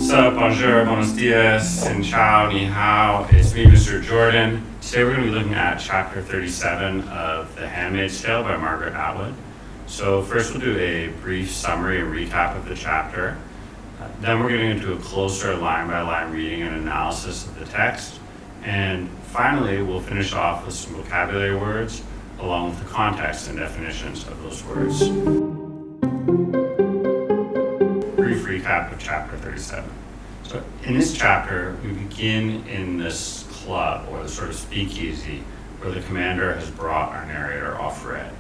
Sup, bonjour, buenos dias, sin ciao, ni hao. It's me, Mr. Jordan. Today we're going to be looking at chapter 37 of The Handmaid's Tale by Margaret Atwood. So first we'll do a brief summary and recap of the chapter. Then we're getting into a closer line-by-line reading and analysis of the text. And finally, we'll finish off with some vocabulary words, along with the context and definitions of those words. Brief recap of chapter 37. So in this chapter, we begin in this club, or the sort of speakeasy, where the commander has brought our narrator off red.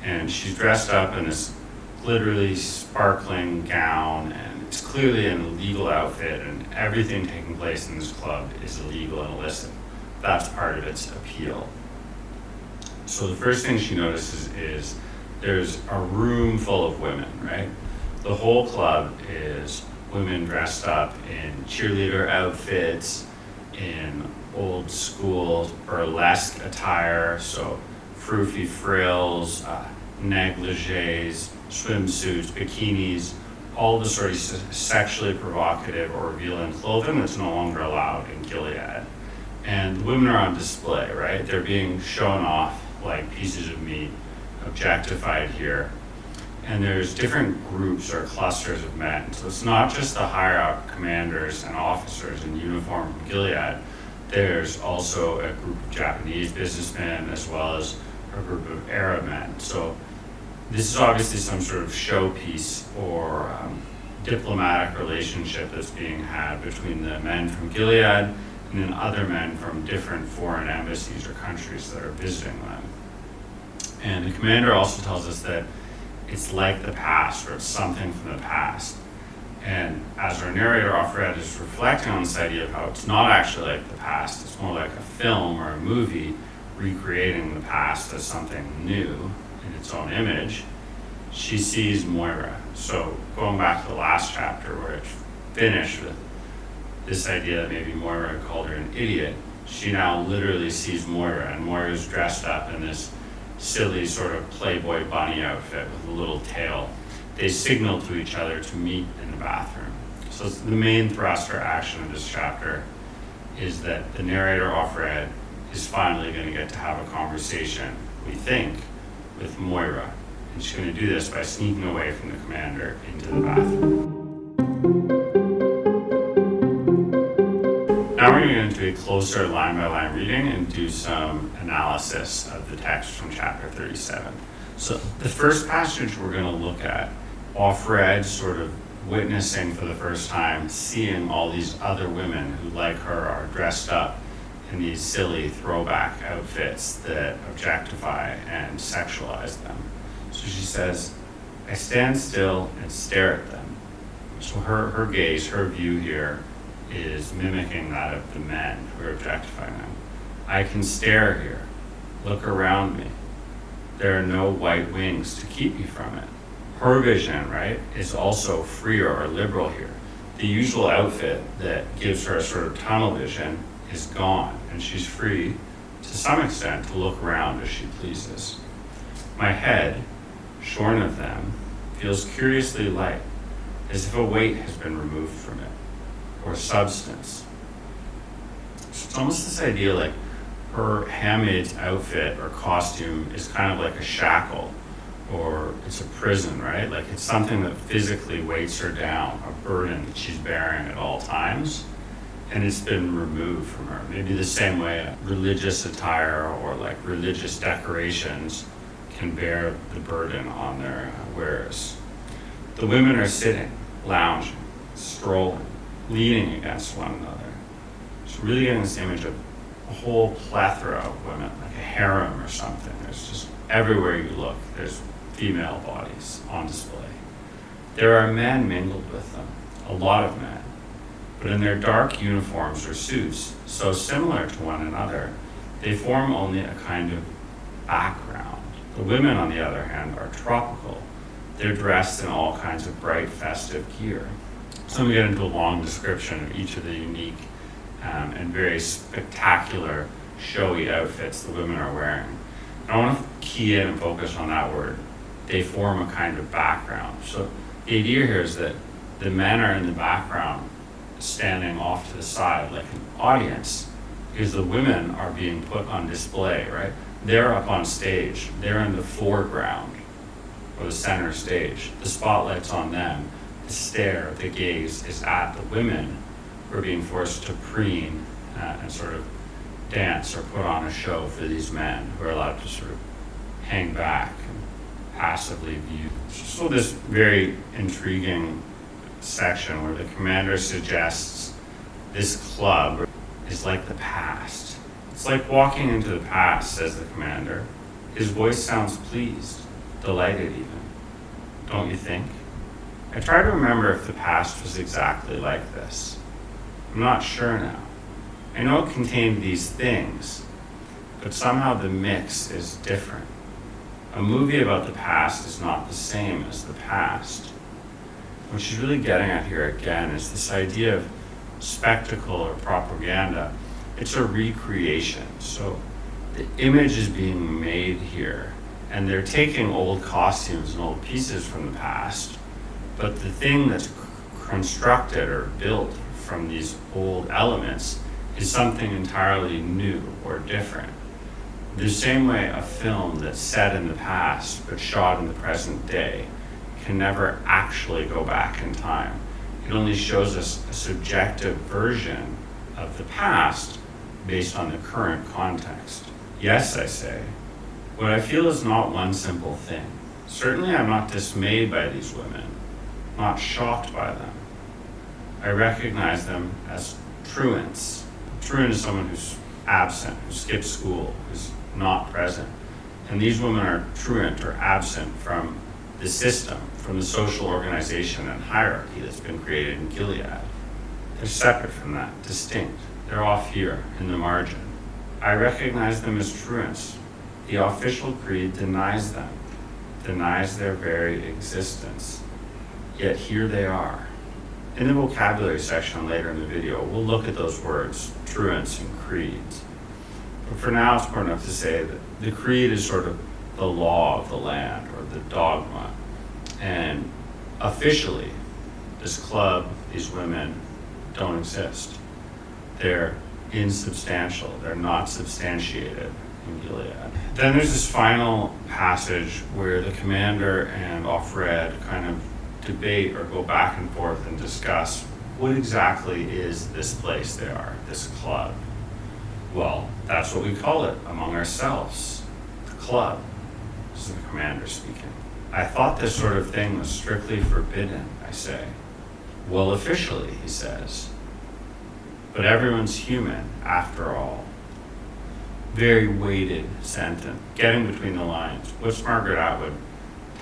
And she's dressed up in this glittery, sparkling gown, and it's clearly an illegal outfit, and everything taking place in this club is illegal and illicit. That's part of its appeal. So the first thing she notices is there's a room full of women, right? The whole club is women dressed up in cheerleader outfits, in old school burlesque attire, so froofy frills, negligees, swimsuits, bikinis, all the sort of sexually provocative or revealing clothing that's no longer allowed in Gilead. And the women are on display, right? They're being shown off like pieces of meat, objectified here. And there's different groups or clusters of men. So it's not just the higher up commanders and officers in uniform from Gilead. There's also a group of Japanese businessmen as well as a group of Arab men. So this is obviously some sort of showpiece or diplomatic relationship that's being had between the men from Gilead and then other men from different foreign embassies or countries that are visiting them. And the commander also tells us that it's like the past, or it's something from the past. And as our narrator off-red is reflecting on this idea of how it's not actually like the past, it's more like a film or a movie recreating the past as something new in its own image, she sees Moira. So going back to the last chapter where it finished with this idea that maybe Moira had called her an idiot, she now literally sees Moira, and Moira's dressed up in this silly sort of Playboy bunny outfit with a little tail. They signal to each other to meet in the bathroom. So the main thrust or action of this chapter is that the narrator off-red is finally going to get to have a conversation, we think, with Moira. And she's going to do this by sneaking away from the commander into the bathroom. Now we're going to get into a closer line-by-line reading and do some analysis of the text from chapter 37. So the first passage we're going to look at, off-red, sort of witnessing for the first time, seeing all these other women who, like her, are dressed up in these silly throwback outfits that objectify and sexualize them. So she says, I stand still and stare at them. So her gaze, her view here, is mimicking that of the men who are objectifying them. I can stare here, look around me. There are no white wings to keep me from it. Her vision, right, is also freer or liberal here. The usual outfit that gives her a sort of tunnel vision is gone, and she's free, to some extent, to look around as she pleases. My head, shorn of them, feels curiously light, as if a weight has been removed from it, or substance. So it's almost this idea like her handmaid's outfit or costume is kind of like a shackle, or it's a prison, right? Like it's something that physically weights her down, a burden that she's bearing at all times, and it's been removed from her. Maybe the same way religious attire or like religious decorations can bear the burden on their wearers. The women are sitting, lounging, strolling, leaning against one another. It's really getting this image of a whole plethora of women, like a harem or something. There's just everywhere you look, there's female bodies on display. There are men mingled with them, a lot of men, but in their dark uniforms or suits, so similar to one another, they form only a kind of background. The women, on the other hand, are tropical. They're dressed in all kinds of bright, festive gear. So we get into a long description of each of the unique and very spectacular, showy outfits the women are wearing. And I want to key in and focus on that word. They form a kind of background. So the idea here is that the men are in the background standing off to the side like an audience, because the women are being put on display, right? They're up on stage. They're in the foreground or the center stage. The spotlight's on them. The stare, the gaze is at the women who are being forced to preen and sort of dance or put on a show for these men who are allowed to sort of hang back and passively view. So this very intriguing section where the commander suggests this club is like the past. It's like walking into the past, says the commander. His voice sounds pleased, delighted even. Don't you think? I try to remember if the past was exactly like this. I'm not sure now. I know it contained these things, but somehow the mix is different. A movie about the past is not the same as the past. What she's really getting at here again is this idea of spectacle or propaganda. It's a recreation. So the image is being made here, and they're taking old costumes and old pieces from the past, but the thing that's constructed or built from these old elements is something entirely new or different. The same way a film that's set in the past but shot in the present day can never actually go back in time. It only shows us a subjective version of the past based on the current context. Yes, I say, what I feel is not one simple thing. Certainly I'm not dismayed by these women, not shocked by them. I recognize them as truants. Truant is someone who's absent, who skipped school, who's not present. And these women are truant or absent from the system, from the social organization and hierarchy that's been created in Gilead. They're separate from that, distinct. They're off here in the margin. I recognize them as truants. The official creed denies them, denies their very existence. Yet here they are. In the vocabulary section later in the video, we'll look at those words, truants and creeds. But for now, it's important enough to say that the creed is sort of the law of the land or the dogma. And officially, this club, these women, don't exist. They're insubstantial. They're not substantiated in Gilead. Then there's this final passage where the commander and Offred kind of debate or go back and forth and discuss what exactly is this place they are, this club. Well, that's what we call it among ourselves, the club. This is the commander speaking. I thought this sort of thing was strictly forbidden, I say. Well, officially, he says. But everyone's human, after all. Very weighted sentence, getting between the lines. What's Margaret Atwood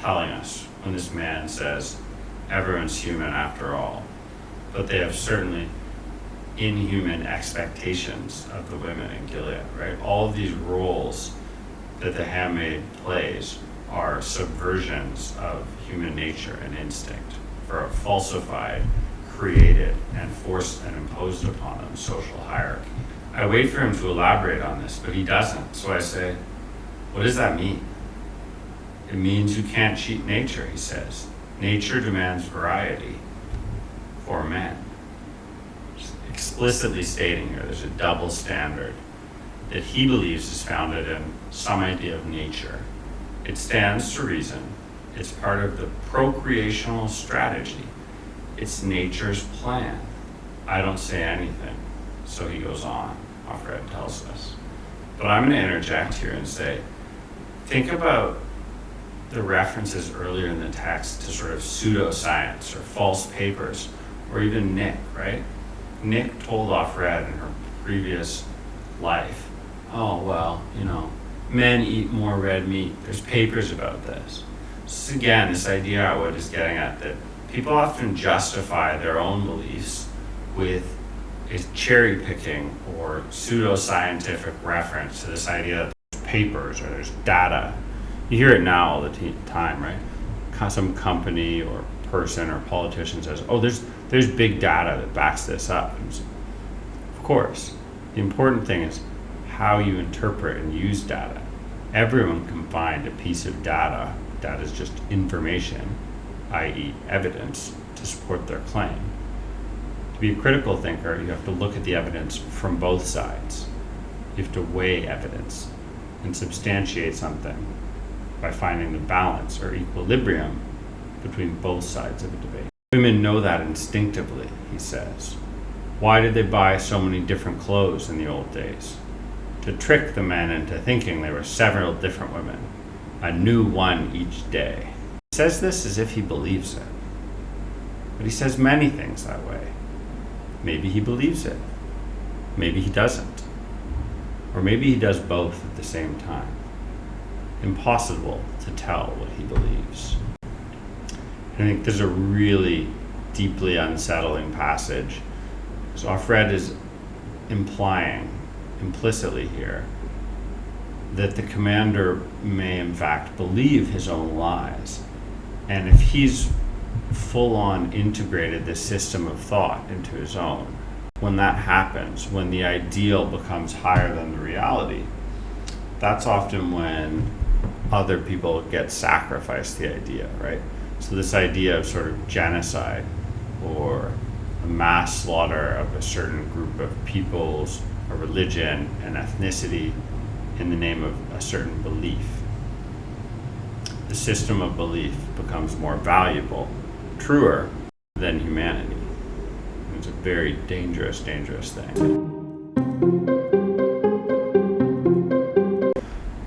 telling us when this man says, everyone's human after all? But they have certainly inhuman expectations of the women in Gilead, right? All of these roles that the handmaid plays are subversions of human nature and instinct for a falsified, created, and forced and imposed upon them social hierarchy. I wait for him to elaborate on this, but he doesn't. So I say, what does that mean? It means you can't cheat nature, he says. Nature demands variety for men. Just explicitly stating here, there's a double standard that he believes is founded in some idea of nature. It stands to reason. It's part of the procreational strategy. It's nature's plan. I don't say anything. So he goes on, Offred tells us. But I'm going to interject here and say, think about the references earlier in the text to sort of pseudoscience or false papers, or even Nick, right? Nick told Offred in her previous life, oh, well, men eat more red meat. There's papers about this. So again, this idea Atwood is getting at that people often justify their own beliefs with a cherry picking or pseudoscientific reference to this idea that there's papers or there's data. You hear it now all the time, right? Some company or person or politician says, oh, there's big data that backs this up. And of course, the important thing is how you interpret and use data. Everyone can find a piece of data that is just information, i.e. evidence, to support their claim. To be a critical thinker, you have to look at the evidence from both sides. You have to weigh evidence and substantiate something by finding the balance or equilibrium between both sides of a debate. Women know that instinctively, he says. Why did they buy so many different clothes in the old days? To trick the men into thinking there were several different women, a new one each day. He says this as if he believes it. But he says many things that way. Maybe he believes it. Maybe he doesn't. Or maybe he does both at the same time. Impossible to tell what he believes. I think there's a really deeply unsettling passage. So Offred is implying implicitly here that the commander may in fact believe his own lies. And if he's full on integrated this system of thought into his own, when that happens, when the ideal becomes higher than the reality, that's often when other people get sacrificed the idea, right? So this idea of sort of genocide or a mass slaughter of a certain group of peoples, a religion, an ethnicity in the name of a certain belief. The system of belief becomes more valuable, truer than humanity. It's a very dangerous, dangerous thing.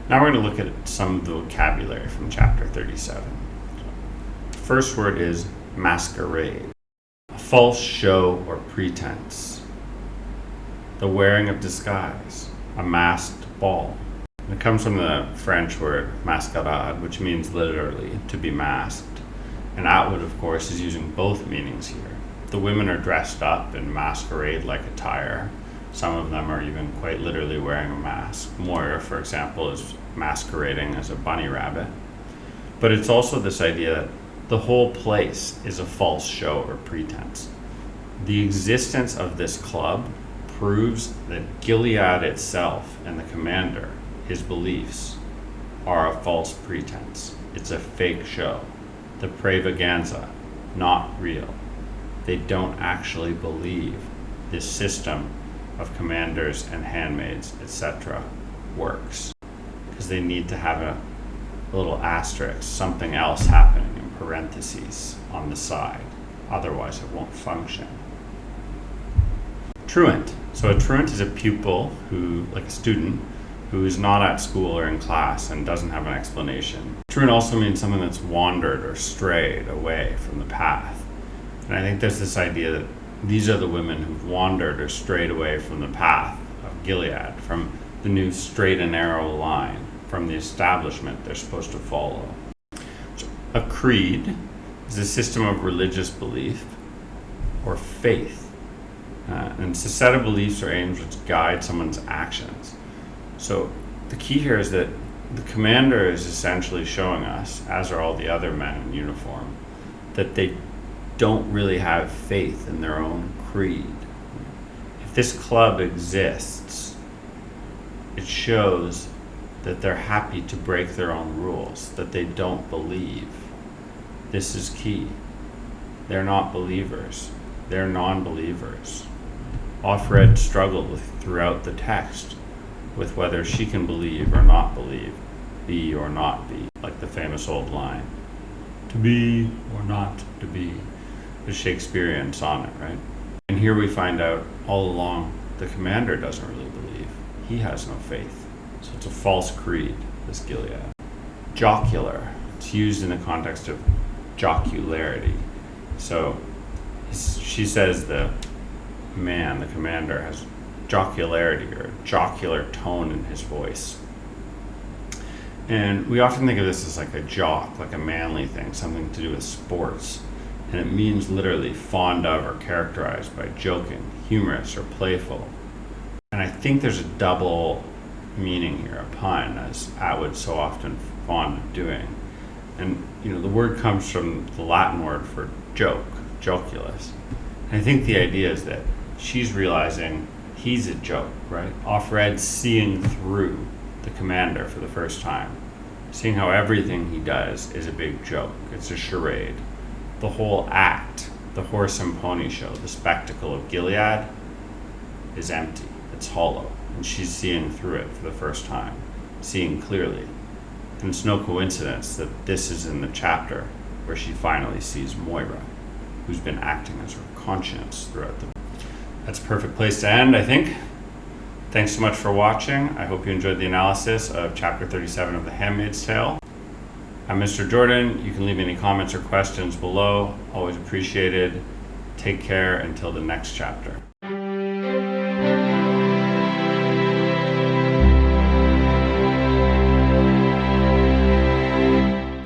Now we're going to look at some of the vocabulary from chapter 37. The first word is masquerade, a false show or pretense, the wearing of disguise, a masked ball. And it comes from the French word mascarade, which means literally to be masked. And Atwood, of course, is using both meanings here. The women are dressed up in masquerade-like attire. Some of them are even quite literally wearing a mask. Moira, for example, is masquerading as a bunny rabbit. But it's also this idea that the whole place is a false show or pretense. The existence of this club proves that Gilead itself and the commander, his beliefs, are a false pretense. It's a fake show. The pravaganza, not real. They don't actually believe this system of commanders and handmaids, etc., works. Because they need to have a little asterisk, something else happening in parentheses on the side. Otherwise, it won't function. Truant. So a truant is a pupil who, like a student, who is not at school or in class and doesn't have an explanation. Truant also means someone that's wandered or strayed away from the path. And I think there's this idea that these are the women who've wandered or strayed away from the path of Gilead, from the new straight and narrow line, from the establishment they're supposed to follow. So a creed is a system of religious belief or faith. And it's a set of beliefs or aims which guide someone's actions. So the key here is that the commander is essentially showing us, as are all the other men in uniform, that they don't really have faith in their own creed. If this club exists, it shows that they're happy to break their own rules, that they don't believe. This is key. They're not believers. They're non-believers. Offred struggled throughout the text with whether she can believe or not believe, be or not be, like the famous old line, to be or not to be, the Shakespearean sonnet, right? And here we find out all along the commander doesn't really believe. He has no faith. So it's a false creed, this Gilead. Jocular. It's used in the context of jocularity. So she says the man, the commander, has jocularity or a jocular tone in his voice. And we often think of this as like a jock, like a manly thing, something to do with sports. And it means literally fond of or characterized by joking, humorous, or playful. And I think there's a double meaning here, a pun, as Atwood's so often fond of doing. And the word comes from the Latin word for joke, joculus. And I think the idea is that she's realizing he's a joke, right? Offred seeing through the commander for the first time, seeing how everything he does is a big joke. It's a charade. The whole act the horse and pony show, the spectacle of Gilead, is empty. It's hollow. And she's seeing through it for the first time, seeing clearly. And it's no coincidence that this is in the chapter where she finally sees Moira, who's been acting as her conscience throughout the... That's a perfect place to end, I think. Thanks so much for watching. I hope you enjoyed the analysis of chapter 37 of The Handmaid's Tale. I'm Mr. Jordan. You can leave any comments or questions below. Always appreciated. Take care until the next chapter.